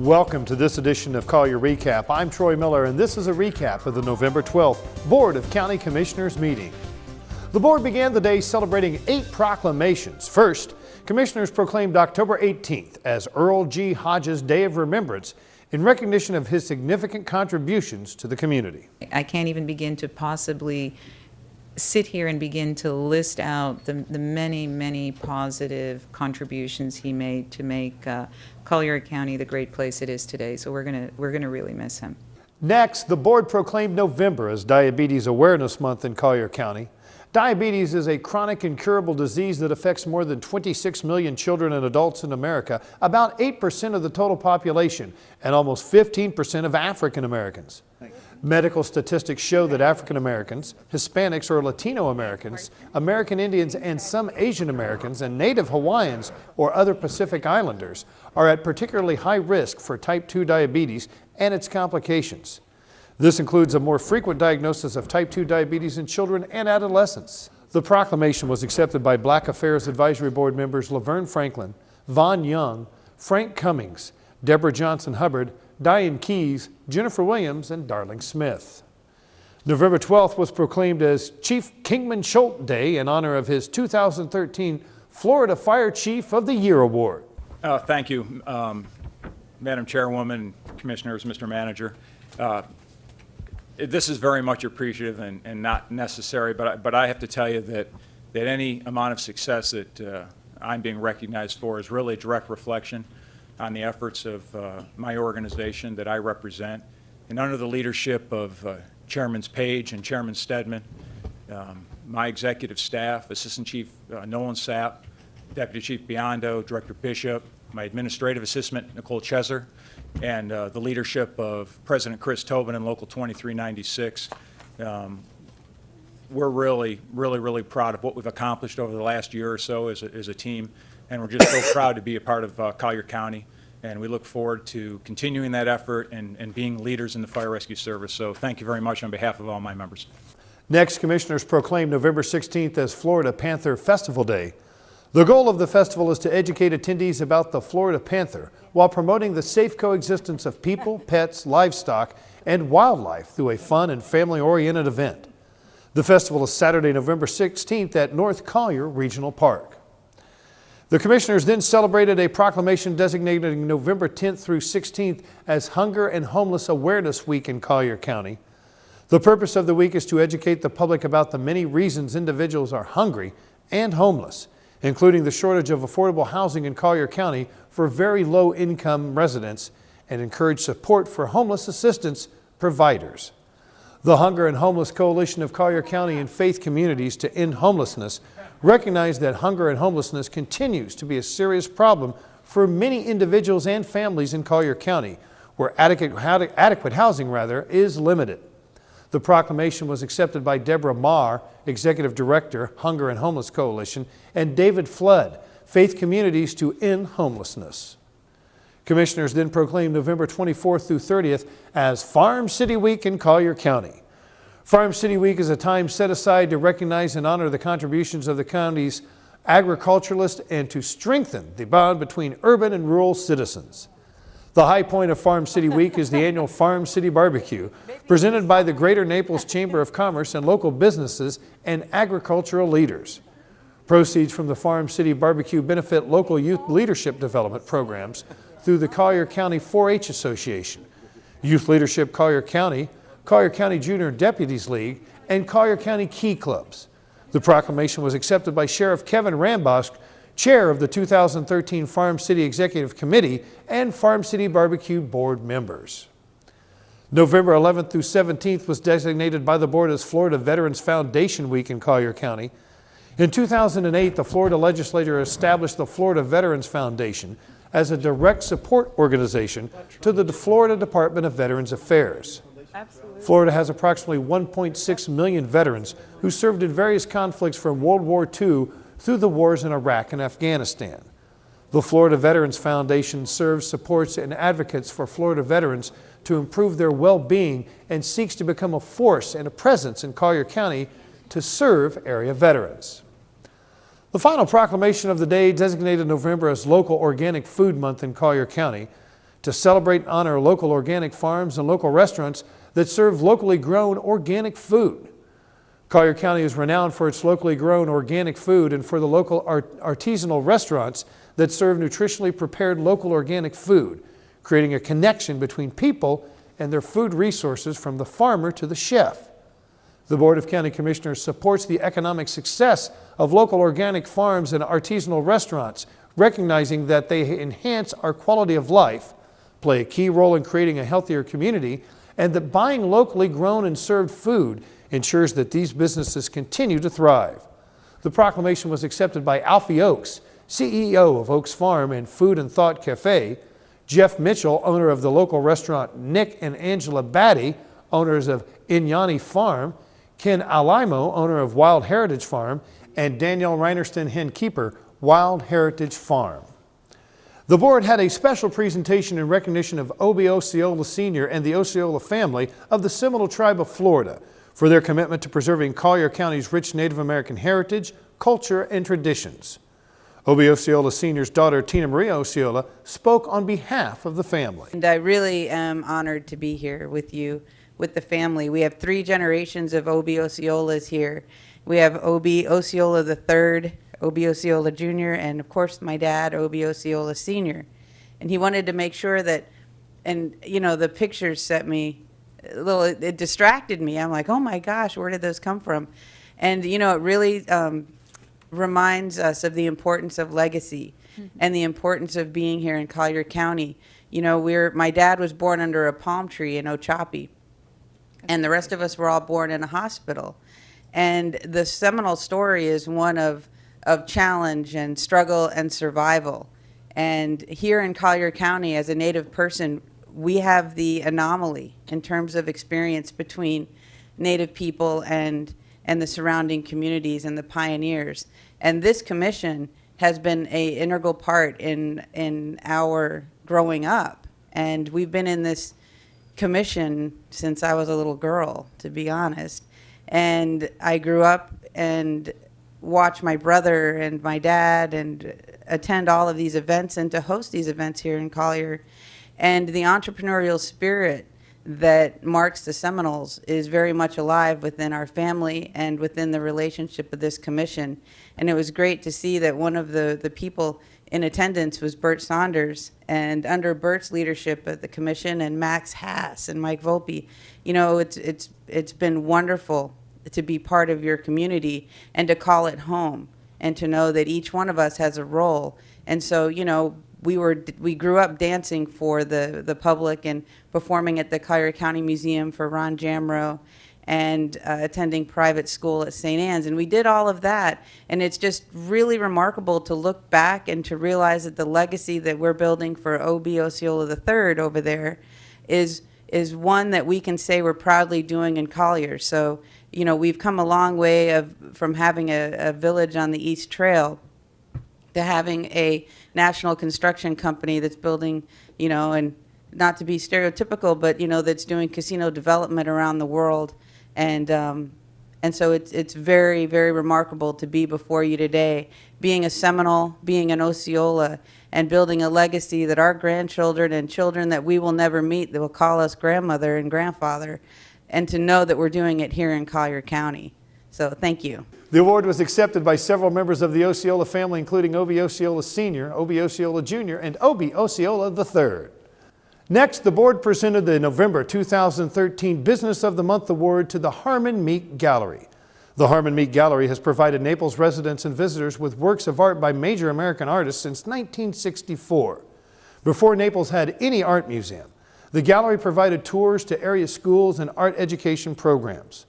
Welcome to this edition of Collier Recap. I'm Troy Miller, and this is a recap of the November 12th Board of County Commissioners meeting. The board began the day celebrating 8 proclamations. First, commissioners proclaimed October 18th as Earl G. Hodges Day of Remembrance in recognition of his significant contributions to the community. I can't even begin to possibly sit here and begin to list out the many, many positive contributions he made to make Collier County the great place it is today. So we're gonna really miss him. Next, the board proclaimed November as Diabetes Awareness Month in Collier County. Diabetes is a chronic incurable disease that affects more than 26 million children and adults in America, about 8% of the total population, and almost 15% of African Americans. Medical statistics show that African Americans, Hispanics or Latino Americans, American Indians, and some Asian Americans and Native Hawaiians or other Pacific Islanders are at particularly high risk for type 2 diabetes and its complications. This includes a more frequent diagnosis of type 2 diabetes in children and adolescents. The proclamation was accepted by Black Affairs Advisory Board members Laverne Franklin, Vaughn Young, Frank Cummings, Deborah Johnson Hubbard, Diane Keys, Jennifer Williams, and Darling Smith. November 12th was proclaimed as Chief Kingman Schultz Day in honor of his 2013 Florida Fire Chief of the Year Award. Thank you, Madam Chairwoman, Commissioners, Mr. Manager. This is very much appreciative and not necessary, but I have to tell you that any amount of success that I'm being recognized for is really a direct reflection on the efforts of my organization that I represent, and under the leadership of Chairman Page and Chairman Stedman, my executive staff, Assistant Chief Nolan Sapp, Deputy Chief Biondo, Director Bishop, my administrative assistant, Nicole Cheser, and the leadership of President Chris Tobin and Local 2396. We're really proud of what we've accomplished over the last year or so as a team, and we're just so proud to be a part of Collier County, and we look forward to continuing that effort and being leaders in the fire rescue service. So thank you very much on behalf of all my members. Next, commissioners proclaimed November 16th as Florida Panther Festival Day. The goal of the festival is to educate attendees about the Florida panther while promoting the safe coexistence of people, pets, livestock, and wildlife through a fun and family-oriented event. The festival is Saturday, November 16th at North Collier Regional Park. The commissioners then celebrated a proclamation designating November 10th through 16th as Hunger and Homeless Awareness Week in Collier County. The purpose of the week is to educate the public about the many reasons individuals are hungry and homeless, including the shortage of affordable housing in Collier County for very low-income residents, and encourage support for homeless assistance providers. The Hunger and Homeless Coalition of Collier County and faith communities to end homelessness recognize that hunger and homelessness continues to be a serious problem for many individuals and families in Collier County, where adequate housing is limited. The proclamation was accepted by Deborah Marr, Executive Director, Hunger and Homeless Coalition, and David Flood, Faith Communities to End Homelessness. Commissioners then proclaimed November 24th through 30th as Farm City Week in Collier County. Farm City Week is a time set aside to recognize and honor the contributions of the county's agriculturalists and to strengthen the bond between urban and rural citizens. The high point of Farm City Week is the annual Farm City Barbecue, presented by the Greater Naples Chamber of Commerce and local businesses and agricultural leaders. Proceeds from the Farm City Barbecue benefit local youth leadership development programs through the Collier County 4-H Association, Youth Leadership Collier County Junior Deputies League, and Collier County Key Clubs. The proclamation was accepted by Sheriff Kevin Rambosk, Chair of the 2013 Farm City Executive Committee, and Farm City Barbecue Board members. November 11th through 17th was designated by the board as Florida Veterans Foundation Week in Collier County. In 2008, the Florida legislature established the Florida Veterans Foundation as a direct support organization to the Florida Department of Veterans Affairs. Absolutely. Florida has approximately 1.6 million veterans who served in various conflicts from World War II through the wars in Iraq and Afghanistan. The Florida Veterans Foundation serves, supports, and advocates for Florida veterans to improve their well-being and seeks to become a force and a presence in Collier County to serve area veterans. The final proclamation of the day designated November as Local Organic Food Month in Collier County. to celebrate and honor local organic farms and local restaurants that serve locally grown organic food. Collier County is renowned for its locally grown organic food and for the local artisanal restaurants that serve nutritionally prepared local organic food, creating a connection between people and their food resources from the farmer to the chef. The Board of County Commissioners supports the economic success of local organic farms and artisanal restaurants, recognizing that they enhance our quality of life, play a key role in creating a healthier community, and that buying locally grown and served food ensures that these businesses continue to thrive. The proclamation was accepted by Alfie Oaks, CEO of Oaks Farm and Food and Thought Cafe, Jeff Mitchell, owner of the local restaurant Nick and Angela Batty, owners of Inyani Farm, Ken Alaimo, owner of Wild Heritage Farm, and Danielle Reinerston, henkeeper, Wild Heritage Farm. The board had a special presentation in recognition of Obi Osceola Sr. and the Osceola family of the Seminole Tribe of Florida for their commitment to preserving Collier County's rich Native American heritage, culture, and traditions. Obi Osceola Sr.'s daughter, Tina Marie Osceola, spoke on behalf of the family. And I really am honored to be here with you, with the family. We have 3 generations of Obi Osceolas here. We have Obi Osceola III, Obi Osceola Jr., and of course my dad, Obi Osceola Sr. And he wanted to make sure that, and you know, the pictures set me a little, it distracted me. I'm like, oh my gosh, where did those come from? And you know, it really reminds us of the importance of legacy and the importance of being here in Collier County. You know, my dad was born under a palm tree in Ochopee, and the rest of us were all born in a hospital. And the Seminole story is one of challenge and struggle and survival. And here in Collier County, as a Native person, we have the anomaly in terms of experience between Native people and the surrounding communities and the pioneers. And this commission has been an integral part in our growing up. And we've been in this commission since I was a little girl, to be honest. And I grew up and watched my brother and my dad and attend all of these events and to host these events here in Collier. And the entrepreneurial spirit that marks the Seminoles is very much alive within our family and within the relationship of this commission. And it was great to see that one of the people in attendance was Bert Saunders, and under Bert's leadership at the commission and Max Hass and Mike Volpe, you know, it's been wonderful to be part of your community and to call it home and to know that each one of us has a role. And so, you know, we grew up dancing for the public and performing at the Collier County Museum for Ron Jamro and attending private school at St. Anne's. And we did all of that. And it's just really remarkable to look back and to realize that the legacy that we're building for Obi Osceola III over there is one that we can say we're proudly doing in Collier. So, you know, we've come a long way from having a village on the East Trail to having a national construction company that's building, you know, and not to be stereotypical, but, you know, that's doing casino development around the world. And so it's very, very remarkable to be before you today, being a Seminole, being an Osceola, and building a legacy that our grandchildren and children that we will never meet, that will call us grandmother and grandfather, and to know that we're doing it here in Collier County. So thank you. The award was accepted by several members of the Osceola family, including Obi Osceola Sr., Obi Osceola Jr., and Obi Osceola III. Next, the board presented the November 2013 Business of the Month Award to the Harmon Meek Gallery. The Harmon Meek Gallery has provided Naples residents and visitors with works of art by major American artists since 1964. Before Naples had any art museum, the gallery provided tours to area schools and art education programs.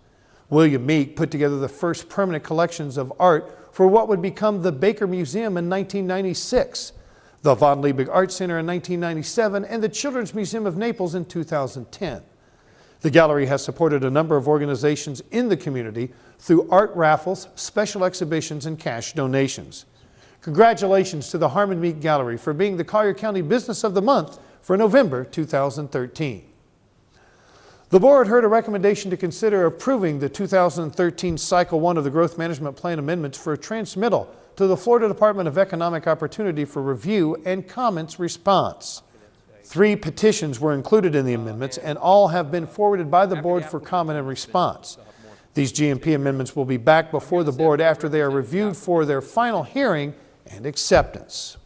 William Meek put together the first permanent collections of art for what would become the Baker Museum in 1996, the Von Liebig Art Center in 1997, and the Children's Museum of Naples in 2010. The gallery has supported a number of organizations in the community through art raffles, special exhibitions, and cash donations. Congratulations to the Harmon Meek Gallery for being the Collier County Business of the Month for November 2013. The board heard a recommendation to consider approving the 2013 Cycle 1 of the Growth Management Plan amendments for a transmittal to the Florida Department of Economic Opportunity for review and comments response. 3 petitions were included in the amendments, and all have been forwarded by the board for comment and response. These GMP amendments will be back before the board after they are reviewed for their final hearing and acceptance.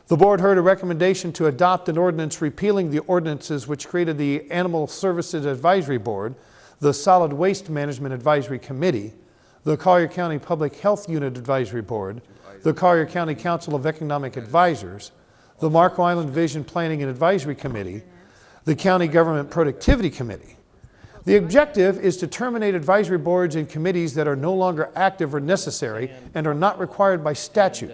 The board heard a recommendation to adopt an ordinance repealing the ordinances which created the Animal Services Advisory Board, the Solid Waste Management Advisory Committee, the Collier County Public Health Unit Advisory Board, the Collier County Council of Economic Advisors, the Marco Island Vision Planning and Advisory Committee, the County Government Productivity Committee. The objective is to terminate advisory boards and committees that are no longer active or necessary and are not required by statute.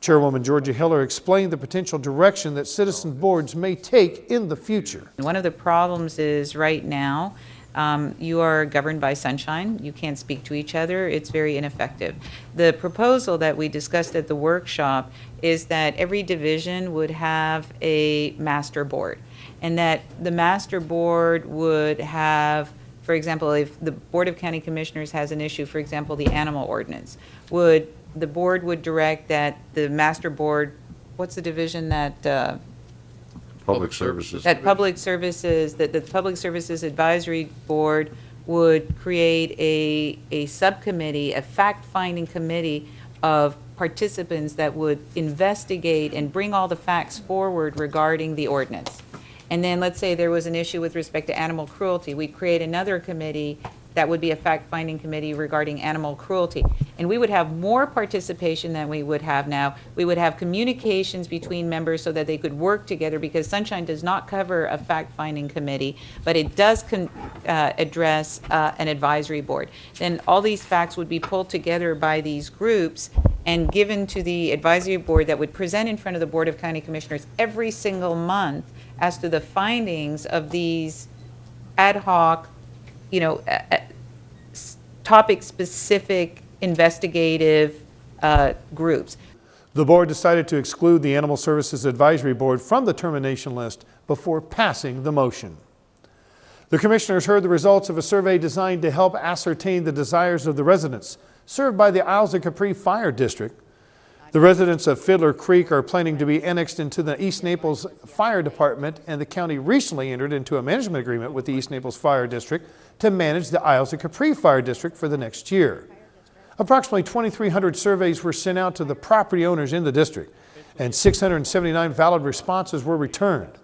Chairwoman Georgia Hiller explained the potential direction that citizen boards may take in the future. One of the problems is right now, you are governed by sunshine. You can't speak to each other. It's very ineffective. The proposal that we discussed at the workshop is that every division would have a master board, and that the master board would have, for example, if the Board of County Commissioners has an issue, for example, the animal ordinance, the board would direct that the master board, what's the division that Public Services. that Public Services, that the Public Services Advisory Board would create a subcommittee, a fact-finding committee of participants that would investigate and bring all the facts forward regarding the ordinance. And then let's say there was an issue with respect to animal cruelty. We'd create another committee that would be a fact-finding committee regarding animal cruelty. And we would have more participation than we would have now. We would have communications between members so that they could work together, because Sunshine does not cover a fact-finding committee, but it does address an advisory board. Then all these facts would be pulled together by these groups and given to the advisory board that would present in front of the Board of County Commissioners every single month as to the findings of these ad hoc, topic-specific investigative groups. The board decided to exclude the Animal Services Advisory Board from the termination list before passing the motion. The commissioners heard the results of a survey designed to help ascertain the desires of the residents served by the Isles of Capri Fire District. The residents of Fiddler Creek are planning to be annexed into the East Naples Fire Department, and the county recently entered into a management agreement with the East Naples Fire District to manage the Isles of Capri Fire District for the next year. Approximately 2,300 surveys were sent out to the property owners in the district, and 679 valid responses were returned.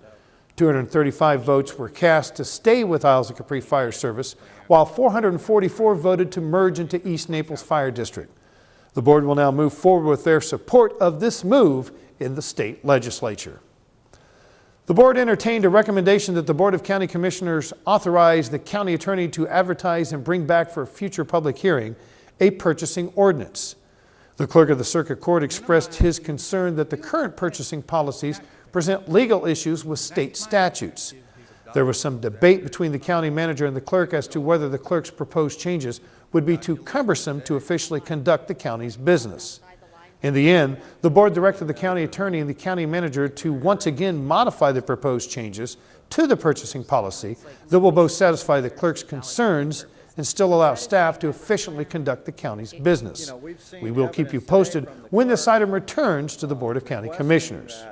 235 votes were cast to stay with Isles of Capri Fire Service, while 444 voted to merge into East Naples Fire District. The board will now move forward with their support of this move in the state legislature. The board entertained a recommendation that the Board of County Commissioners authorize the county attorney to advertise and bring back for a future public hearing a purchasing ordinance. The clerk of the circuit court expressed his concern that the current purchasing policies present legal issues with state statutes. There was some debate between the county manager and the clerk as to whether the clerk's proposed changes would be too cumbersome to officially conduct the county's business. In the end, the board directed the county attorney and the county manager to once again modify the proposed changes to the purchasing policy that will both satisfy the clerk's concerns and still allow staff to efficiently conduct the county's business. We will keep you posted when this item returns to the Board of County Commissioners.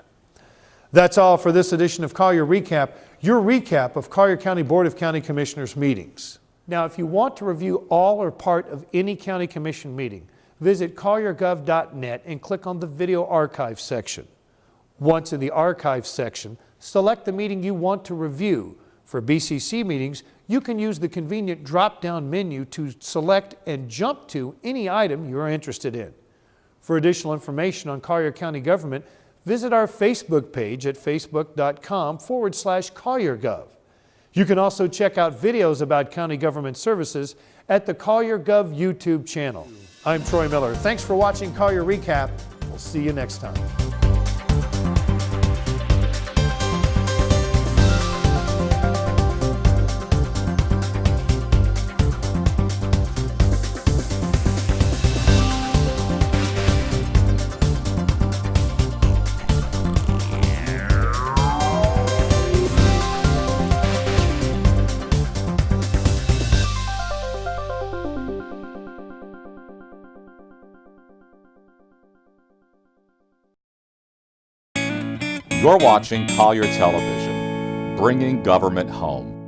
That's all for this edition of Collier Recap, your recap of Collier County Board of County Commissioners meetings. Now, if you want to review all or part of any county commission meeting, visit colliergov.net and click on the video archive section. Once in the archive section, select the meeting you want to review. For BCC meetings, you can use the convenient drop-down menu to select and jump to any item you are interested in. For additional information on Collier County government, visit our Facebook page at facebook.com/CollierGov. You can also check out videos about county government services at the Collier Gov YouTube channel. I'm Troy Miller. Thanks for watching Collier Recap. We'll see you next time. You're watching Collier Television, bringing government home.